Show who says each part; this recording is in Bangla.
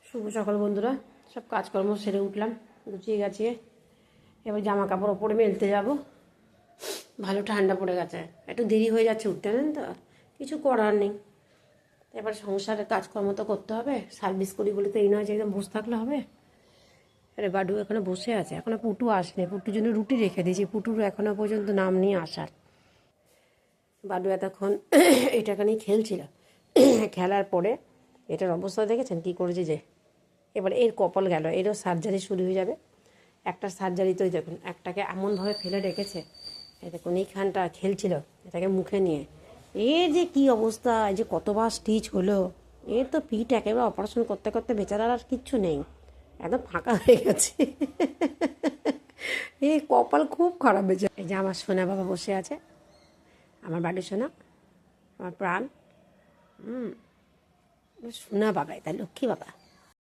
Speaker 1: শুভ সকাল বন্ধুরা, সব কাজকর্ম সেরে উঠলাম, গুছিয়ে গাছিয়ে এবার জামা কাপড় ওপরে মেলতে যাব। ভালো ঠান্ডা পড়ে গেছে, একটু দেরি হয়ে যাচ্ছে উঠতে, জানেন তো, কিছু করার নেই। এবার সংসারের কাজকর্ম তো করতে হবে, সার্ভিস করি বলে তো এই নয় যে একদম বসে থাকলে হবে। আরে বাডু এখানে বসে আছে, এখনো পুটু আসেনি, পুটুর জন্য রুটি রেখে দিয়েছি, পুটুর এখনো পর্যন্ত নাম নিয়ে আসার। বাডু এতক্ষণ এটাকে নিয়ে খেলছিল, খেলার পরে এটার অবস্থা দেখেছেন কী করেছে, যে এবার এর কপাল গেল, এরও সার্জারি শুরু হয়ে যাবে। একটা সার্জারি তো দেখুন, একটাকে এমনভাবে ফেলে রেখেছে, এই দেখুন এইখানটা খেলছিল এটাকে মুখে নিয়ে, এর যে কী অবস্থা, এই যে কতবার স্টিচ হলো, এর তো পিঠ একেবারে অপারেশন করতে করতে বেচারার আর কিচ্ছু নেই, একদম ফাঁকা হয়ে গেছে। এই কপাল খুব খারাপ হয়েছে। এই যে আমার সোনা বাবা বসে আছে, আমার বাড়ির সোনা, আমার প্রাণ, সোনা বাবাই তাই লক্ষ্মী বাবা।